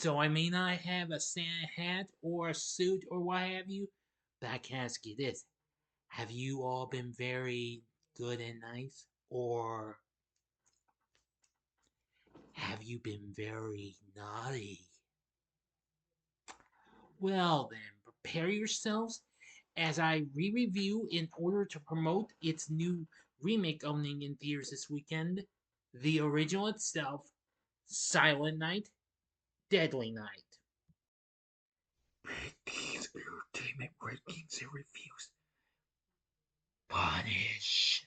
So I may not have a Santa hat or a suit or what have you, but I can ask you this. Have you all been very good and nice? Or have you been very naughty? Well then, prepare yourselves as I re-review in order to promote its new remake opening in theaters this weekend. The original itself, Silent Night, Deadly Night. Big D's Entertainment Rankings and Reviews. Punish.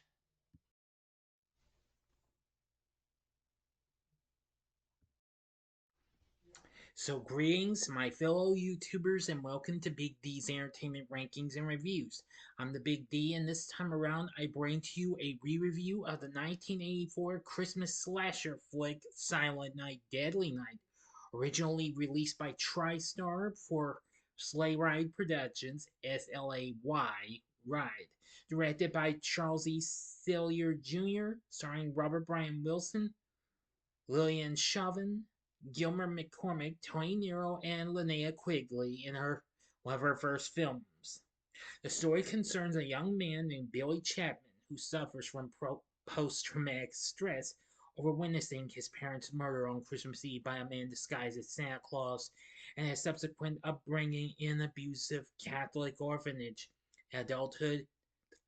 So, greetings, my fellow YouTubers, and welcome to Big D's Entertainment Rankings and Reviews. I'm the Big D, and this time around, I bring to you a re-review of the 1984 Christmas slasher flick Silent Night, Deadly Night, originally released by TriStar for Sleigh Ride Productions, SLAY Ride, directed by Charles E. Sellier Jr., starring Robert Brian Wilson, Lilyan Chauvin, Gilmer McCormick, Toni, Nero, and Linnea Quigley in one of her first films. The story concerns a young man named Billy Chapman who suffers from post traumatic stress over witnessing his parents' murder on Christmas Eve by a man disguised as Santa Claus and his subsequent upbringing in an abusive Catholic orphanage. In adulthood,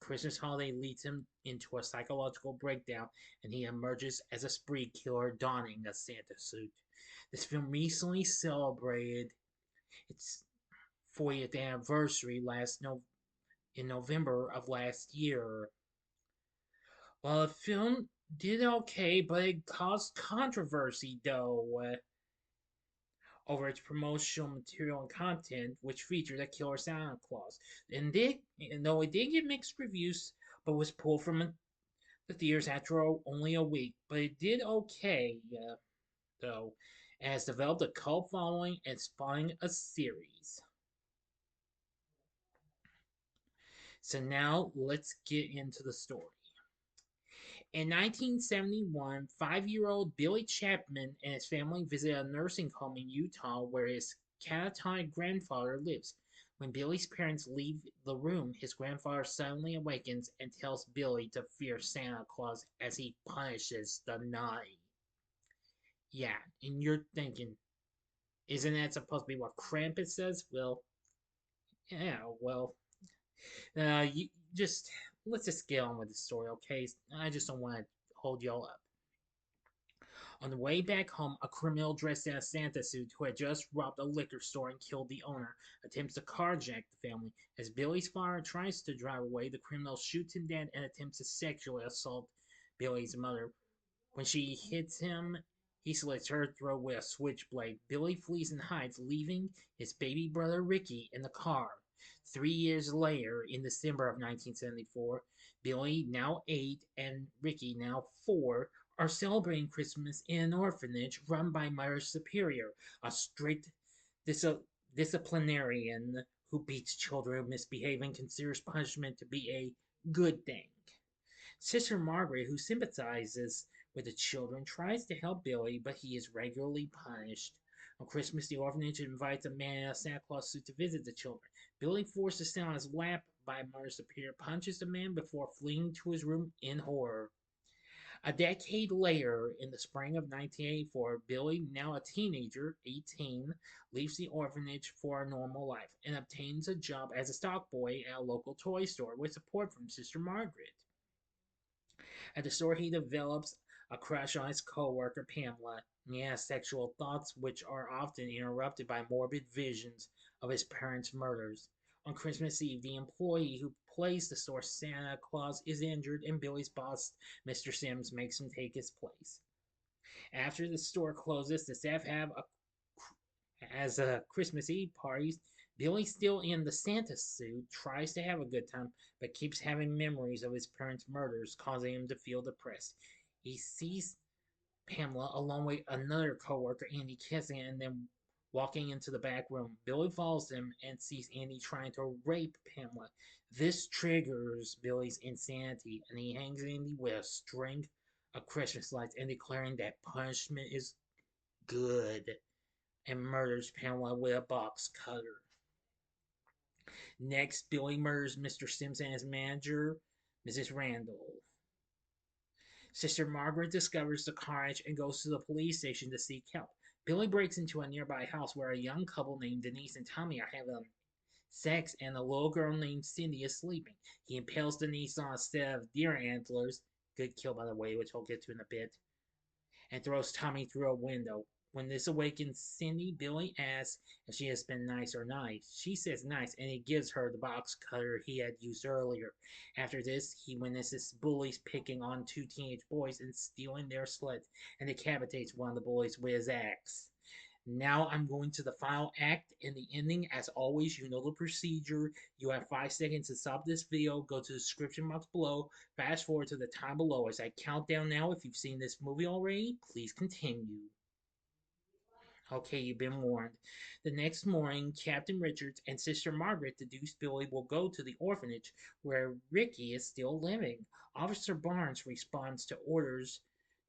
Christmas holiday leads him into a psychological breakdown, and he emerges as a spree killer donning a Santa suit. This film recently celebrated its 40th anniversary in November of last year. Well, the film did okay, but it caused controversy though over its promotional material and content, which featured a killer Santa Claus. And though it did get mixed reviews, but was pulled from the theaters after only a week. But it did okay, though, and has developed a cult following and spawning a series. So now let's get into the story. In 1971, 5-year-old Billy Chapman and his family visit a nursing home in Utah where his catatonic grandfather lives. When Billy's parents leave the room, his grandfather suddenly awakens and tells Billy to fear Santa Claus as he punishes the naughty. Yeah, and you're thinking, isn't that supposed to be what Krampus says? Well, yeah, well, you just let's just get on with the story, okay? I just don't want to hold y'all up. On the way back home, a criminal dressed in a Santa suit who had just robbed a liquor store and killed the owner attempts to carjack the family. As Billy's father tries to drive away, the criminal shoots him dead and attempts to sexually assault Billy's mother. When she hits him, he slits her throat with a switchblade. Billy flees and hides, leaving his baby brother Ricky in the car. 3 years later, in December of 1974, Billy, now 8, and Ricky, now 4, are celebrating Christmas in an orphanage run by Mother Superior, a strict dis- disciplinarian who beats children who misbehave and considers punishment to be a good thing. Sister Margaret, who sympathizes with the children, tries to help Billy, but he is regularly punished. On Christmas, the orphanage invites a man in a Santa Claus suit to visit the children. Billy, forced to sit on his lap by Mother Superior, punches the man before fleeing to his room in horror. A decade later, in the spring of 1984, Billy, now a teenager, 18, leaves the orphanage for a normal life and obtains a job as a stock boy at a local toy store with support from Sister Margaret. At the store, he develops a crush on his coworker Pamela, and he has sexual thoughts which are often interrupted by morbid visions of his parents' murders. On Christmas Eve, the employee who plays the store Santa Claus is injured, and Billy's boss, Mr. Sims, makes him take his place. After the store closes, the staff has a Christmas Eve party. Billy, still in the Santa suit, tries to have a good time, but keeps having memories of his parents' murders, causing him to feel depressed. He sees Pamela along with another coworker, Andy, kissing and then walking into the back room. Billy follows them and sees Andy trying to rape Pamela. This triggers Billy's insanity, and he hangs Andy with a string of Christmas lights and declaring that punishment is good. and murders Pamela with a box cutter. Next, Billy murders Mr. Simpson and his manager, Mrs. Randall. Sister Margaret discovers the carnage and goes to the police station to seek help. Billy breaks into a nearby house where a young couple named Denise and Tommy are having sex and a little girl named Cindy is sleeping. He impales Denise on a set of deer antlers, good kill by the way, which I'll get to in a bit, and throws Tommy through a window. When this awakens Cindy, Billy asks if she has been nice or nice. She says nice, and he gives her the box cutter he had used earlier. After this, he witnesses bullies picking on two teenage boys and stealing their sleds, and decapitates one of the boys with his axe. Now I'm going to the final act and the ending. As always, you know the procedure. You have 5 seconds to stop this video. Go to the description box below. Fast forward to the time below. As I count down now, if you've seen this movie already, please continue. Okay, you've been warned. The next morning, Captain Richards and Sister Margaret deduce Billy will go to the orphanage where Ricky is still living. Officer Barnes responds to orders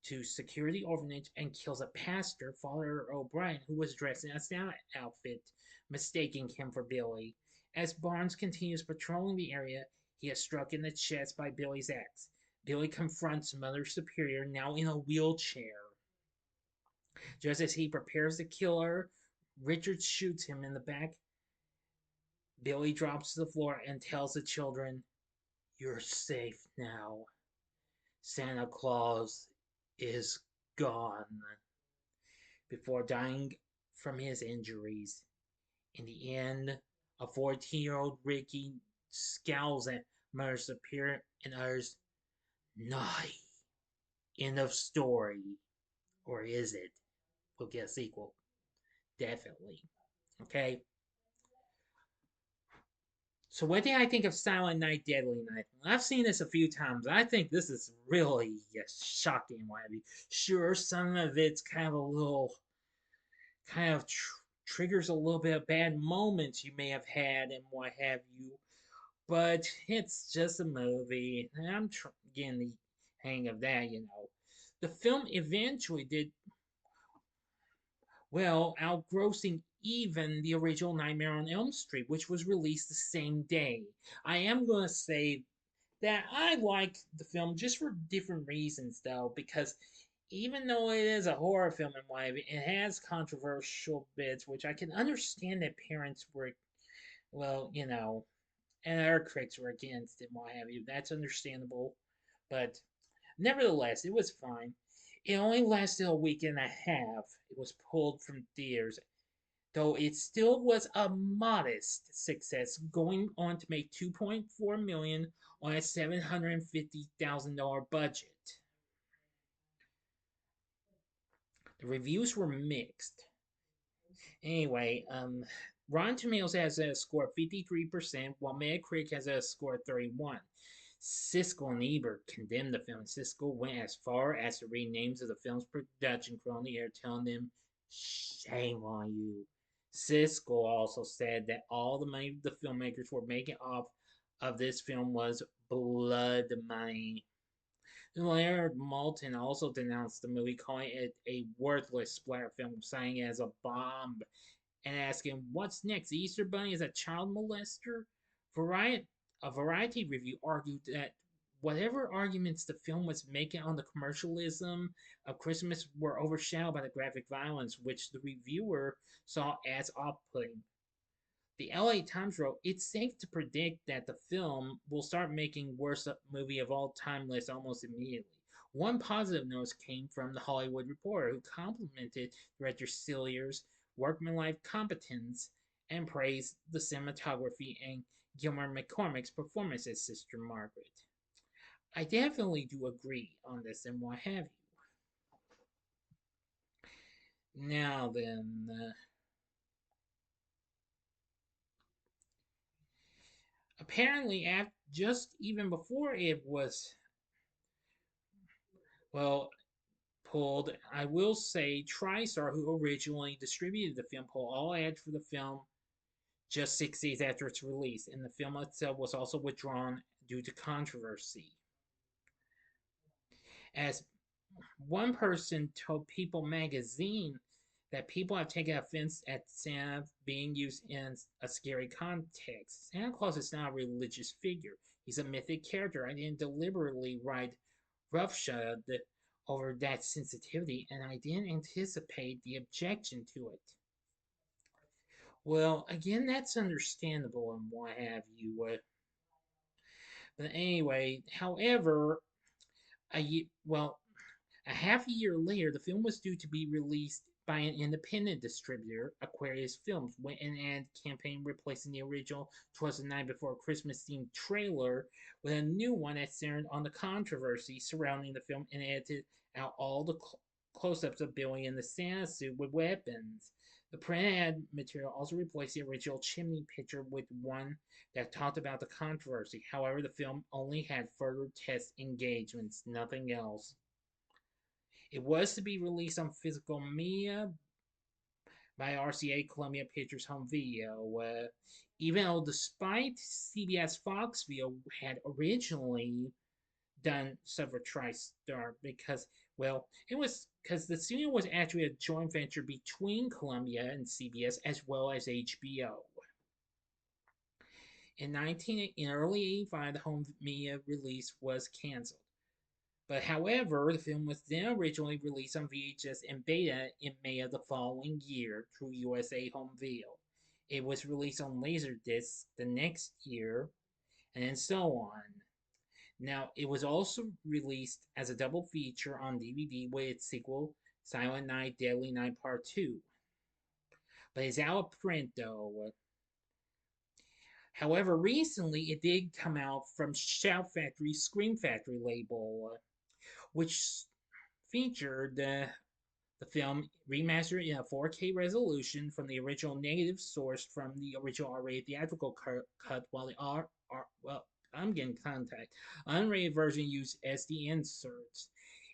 to secure the orphanage and kills a pastor, Father O'Brien, who was dressed in a Santa outfit, mistaking him for Billy. As Barnes continues patrolling the area, he is struck in the chest by Billy's axe. Billy confronts Mother Superior, now in a wheelchair. Just as he prepares to kill her, Richard shoots him in the back. Billy drops to the floor and tells the children, "You're safe now. Santa Claus is gone," before dying from his injuries. In the end, a 14-year-old Ricky scowls at Mother Superior and utters, "Naughty." End of story. Or is it? We'll get a sequel. Definitely. Okay? So what did I think of Silent Night, Deadly Night? I've seen this a few times. I think this is really shocking. What have you? Sure, some of it's kind of a little, kind of triggers a little bit of bad moments you may have had and what have you. But it's just a movie. And I'm getting the hang of that, you know. The film eventually did well, outgrossing even the original Nightmare on Elm Street, which was released the same day. I am going to say that I like the film just for different reasons, though, because even though it is a horror film in my opinion, it has controversial bits, which I can understand that parents were, well, you know, and our critics were against it, what have you. That's understandable, but nevertheless, it was fine. It only lasted a week and a half. It was pulled from theaters, though it still was a modest success, going on to make 2.4 million on a $750,000 budget. The reviews were mixed. Anyway, Rotten Tomatoes has a score of 53%, while Metacritic has a score of 31. Siskel and Ebert condemned the film. Siskel went as far as to read names of the film's production crew on the air, telling them, "Shame on you." Siskel also said that all the money the filmmakers were making off of this film was blood money. Leonard Maltin also denounced the movie, calling it a worthless splatter film, citing it as a bomb and asking, "What's next? The Easter Bunny is a child molester?" A Variety review argued that whatever arguments the film was making on the commercialism of Christmas were overshadowed by the graphic violence, which the reviewer saw as off-putting. The LA Times wrote, "It's safe to predict that the film will start making worst movie of all time lists almost immediately." One positive note came from the Hollywood Reporter, who complimented director Cillier's workmanlike competence and praised the cinematography and Gilmer McCormick's performance as Sister Margaret. I definitely do agree on this and what have you. Now then, apparently, just even before it was, well, pulled, I will say, TriStar, who originally distributed the film, pulled all ads for the film just 6 days after its release, and the film itself was also withdrawn due to controversy. As one person told People magazine, that people have taken offense at Santa being used in a scary context. Santa Claus is not a religious figure. He's a mythic character. I didn't deliberately write roughshod over that sensitivity, and I didn't anticipate the objection to it. Well, again, that's understandable and what have you. But anyway, however, well, a half a year later, the film was due to be released by an independent distributor, Aquarius Films, went an ad campaign replacing the original "'Twas the Night Before Christmas" themed trailer with a new one that centered on the controversy surrounding the film and edited out all the close-ups of Billy in the Santa suit with weapons. The print ad material also replaced the original chimney picture with one that talked about the controversy. However, the film only had further test engagements, nothing else. It was to be released on physical media by RCA Columbia Pictures Home Video. Even though, despite CBS Fox Video had originally done suffer TriStar because, well, it was because the studio was actually a joint venture between Columbia and CBS as well as HBO. In early '85, the home media release was canceled. But however, the film was then originally released on VHS and beta in May of the following year through USA Home Video. It was released on Laserdisc the next year, and so on. Now, it was also released as a double feature on DVD with its sequel, Silent Night, Deadly Night Part 2. But it's out of print though. However, recently it did come out from Shout Factory Scream Factory label, which featured the film remastered in a 4K resolution from the original negative sourced from the original R-rated theatrical cut, while the well, I'm getting contact. Unrated version used SD inserts.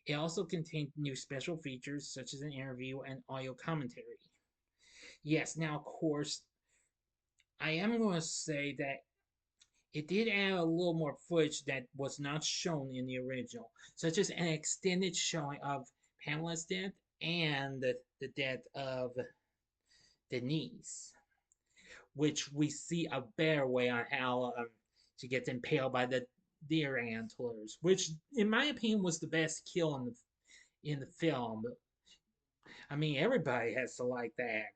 It also contained new special features such as an interview and audio commentary. Yes, now of course, I am going to say that it did add a little more footage that was not shown in the original, such as an extended showing of Pamela's death and the death of Denise, which we see a better way on how she gets impaled by the deer antlers, which, in my opinion, was the best kill in the film. I mean, everybody has to like that.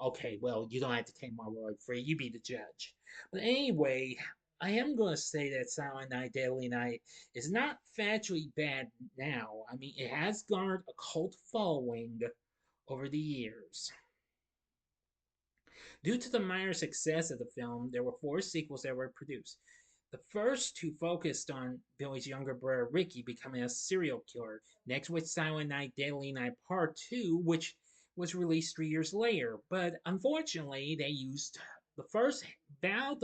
Okay, well, you don't have to take my word for it. You be the judge. But anyway, I am going to say that Silent Night, Deadly Night is not factually bad now. I mean, it has garnered a cult following over the years. Due to the minor success of the film, there were 4 sequels that were produced. The first 2 focused on Billy's younger brother Ricky becoming a serial killer. Next was Silent Night, Deadly Night Part 2, which was released 3 years later. But unfortunately, they used the first half of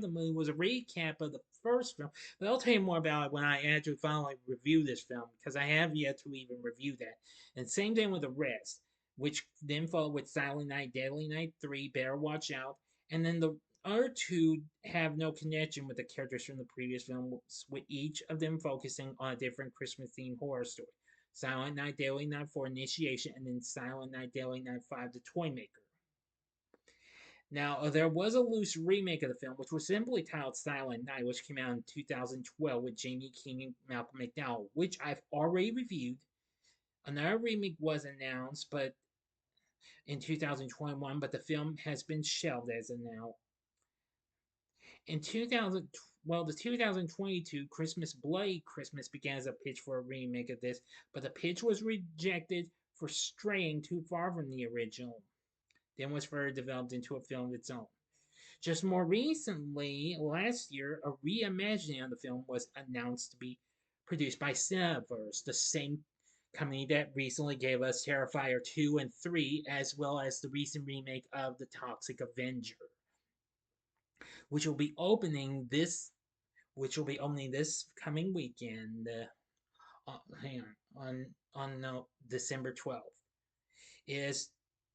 the movie was a recap of the first film. But I'll tell you more about it when I actually finally review this film, because I have yet to even review that. And same thing with the rest, which then followed with Silent Night, Deadly Night 3, Better Watch Out, and then the other 2 have no connection with the characters from the previous films, with each of them focusing on a different Christmas-themed horror story. Silent Night, Deadly Night 4, Initiation, and then Silent Night, Deadly Night 5, The Toymaker. Now, there was a loose remake of the film, which was simply titled Silent Night, which came out in 2012 with Jamie King and Malcolm McDowell, which I've already reviewed. Another remake was announced, but in 2021, but the film has been shelved as of now. In the 2022 Christmas Bloody Christmas began as a pitch for a remake of this, but the pitch was rejected for straying too far from the original. Then was further developed into a film of its own. Just more recently, last year, a reimagining of the film was announced to be produced by Cineverse, the same company that recently gave us Terrifier 2 and 3, as well as the recent remake of The Toxic Avenger, which will be opening this coming weekend. Hang on no, December 12th. It is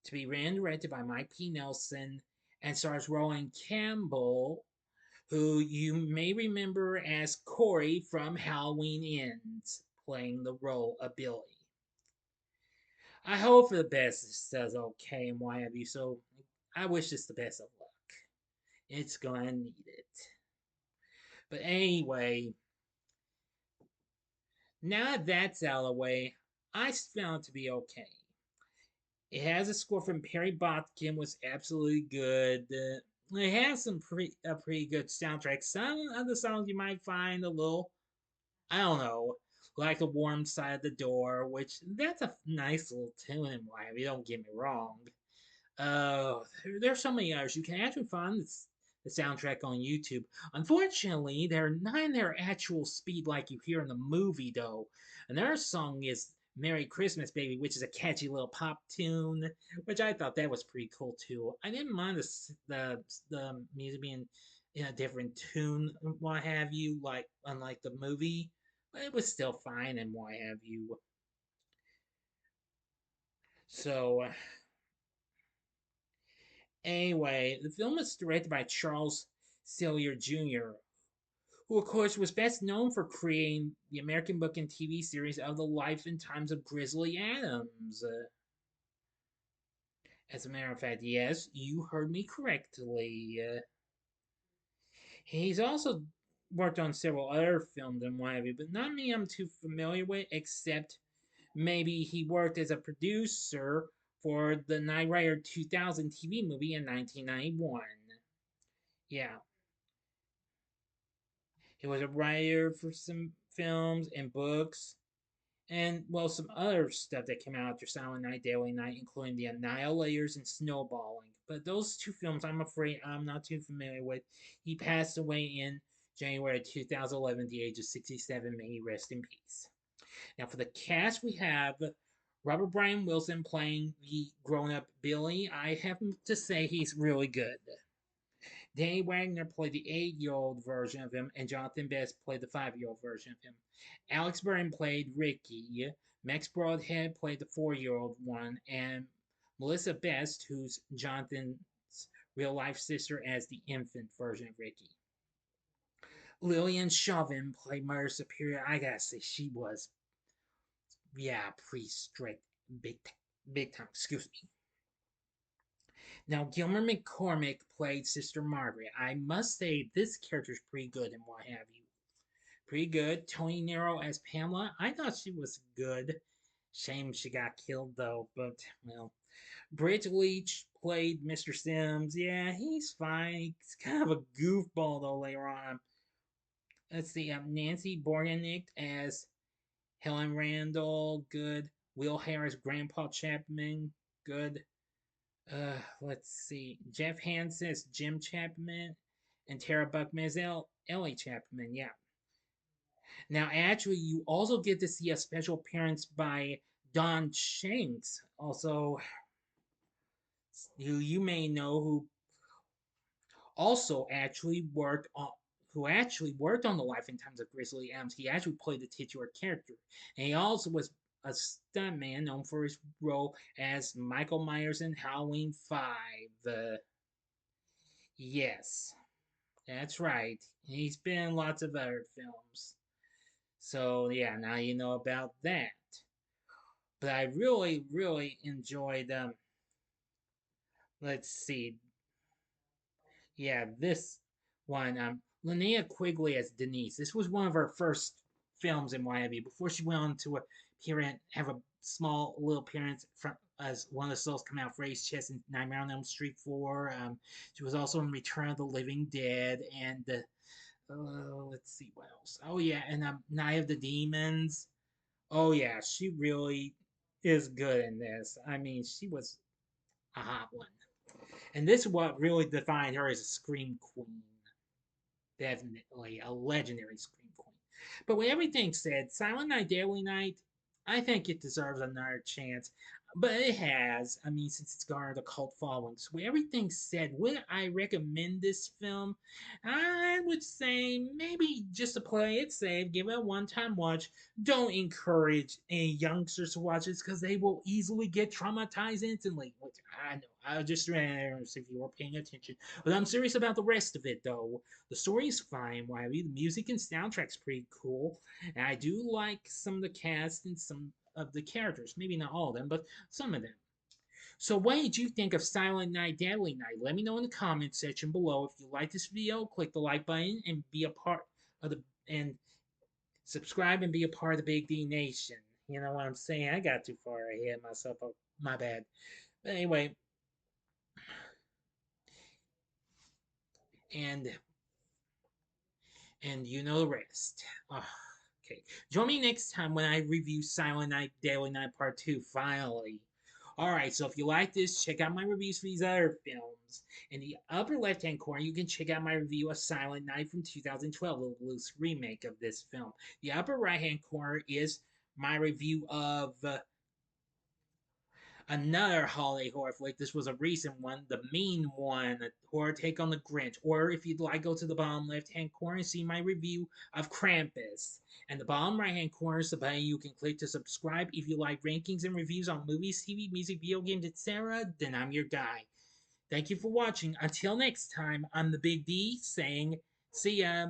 to be written and directed by Mike P. Nelson and stars Roland Campbell, who you may remember as Corey from Halloween Ends, playing the role of Billy. I hope for the best this does okay and what have you. So I wish this the best of luck. It's gonna need it. But anyway, now that that's out of the way, I found it to be okay. It has a score from Perry Botkin, was absolutely good. It has a pretty good soundtrack. Some of the songs you might find a little, I don't know, like the warm side of the door, which that's a nice little tune and why. You don't get me wrong. There's so many others. You can actually find the soundtrack on YouTube. Unfortunately, they're not in their actual speed like you hear in the movie, though. Another song is Merry Christmas Baby, which is a catchy little pop tune, which I thought that was pretty cool too. I didn't mind the music being in a different tune, what have you, like unlike the movie, but it was still fine and what have you. So, anyway, the film was directed by Charles Sellier Jr., who, of course, was best known for creating the American book and TV series of the life and times of Grizzly Adams. As a matter of fact, yes, you heard me correctly. He's also worked on several other films and what have you, but not many I'm too familiar with, except maybe he worked as a producer for the Knight Rider 2000 TV movie in 1991. Yeah, he was a writer for some films and books, and well, some other stuff that came out after Silent Night, Deadly Night, including The Annihilators and Snowballing. But those two films, I'm afraid I'm not too familiar with. He passed away in January 2011 at the age of 67. May he rest in peace. Now, for the cast, we have Robert Brian Wilson playing the grown up Billy. I have to say he's really good. Danny Wagner played the 8-year-old version of him, and Jonathan Best played the 5-year-old version of him. Alex Burton played Ricky. Max Broadhead played the 4-year-old one, and Melissa Best, who's Jonathan's real life sister, as the infant version of Ricky. Lilyan Chauvin played Mother Superior. I gotta say, she was, yeah, pretty strict, big, big time. Excuse me. Now, Gilmer McCormick played Sister Margaret. I must say, this character's pretty good and what have you. Pretty good. Toni Nero as Pamela. I thought she was good. Shame she got killed, though, but, well. Bridge Leach played Mr. Sims. Yeah, he's fine. He's kind of a goofball, though, later on. Let's see. Nancy Borganick as Helen Randall. Good. Will Harris, Grandpa Chapman. Good. Let's see. Jeff Hansen is Jim Chapman, and Tara Buckman is Ellie Chapman. Yeah. Now, actually, you also get to see a special appearance by Don Shanks, also who you may know, also actually worked on the life and times of Grizzly Adams. He actually played the titular character, and he also was a stuntman known for his role as Michael Myers in Halloween 5. Yes, that's right. He's been in lots of other films. So, yeah, now you know about that. But I really, really enjoyed, let's see, yeah, this one, Linnea Quigley as Denise. This was one of her first films in Miami before she went on to appear and have a small little appearance from as one of the souls come out for Ace Chess in Nightmare on Elm Street 4. She was also in Return of the Living Dead and let's see what else. Oh yeah, and Night of the Demons. Oh yeah, she really is good in this. I mean, she was a hot one. And this is what really defined her as a scream queen. Definitely a legendary scream queen. But with everything said, Silent Night, Deadly Night, I think it deserves another chance. But it has. I mean, since it's garnered a cult following. So with everything said, would I recommend this film? I would say maybe just to play it safe, give it a one-time watch. Don't encourage any youngsters to watch this because they will easily get traumatized instantly. Which I know. I just ran if you were paying attention. But I'm serious about the rest of it, though. The story is fine, Wiley. The music and soundtrack's pretty cool. And I do like some of the cast and some of the characters. Maybe not all of them, but some of them. So what did you think of Silent Night, Deadly Night? Let me know in the comment section below. If you like this video, click the like button and be a part of the and subscribe and be a part of the Big D Nation. You know what I'm saying? I got too far ahead of myself. Oh, my bad. But anyway, and you know the rest. Oh, okay. Join me next time when I review Silent Night, Deadly Night Part 2, finally. Alright, so if you like this, check out my reviews for these other films. In the upper left-hand corner, you can check out my review of Silent Night from 2012, a loose remake of this film. The upper right-hand corner is my review of another holiday horror flick. This was a recent one, The Mean One, a horror take on the Grinch. Or if you'd like, go to the bottom left-hand corner and see my review of Krampus. And the bottom right-hand corner is the button you can click to subscribe. If you like rankings and reviews on movies, TV, music, video games, etc., then I'm your guy. Thank you for watching. Until next time, I'm the Big D saying, see ya.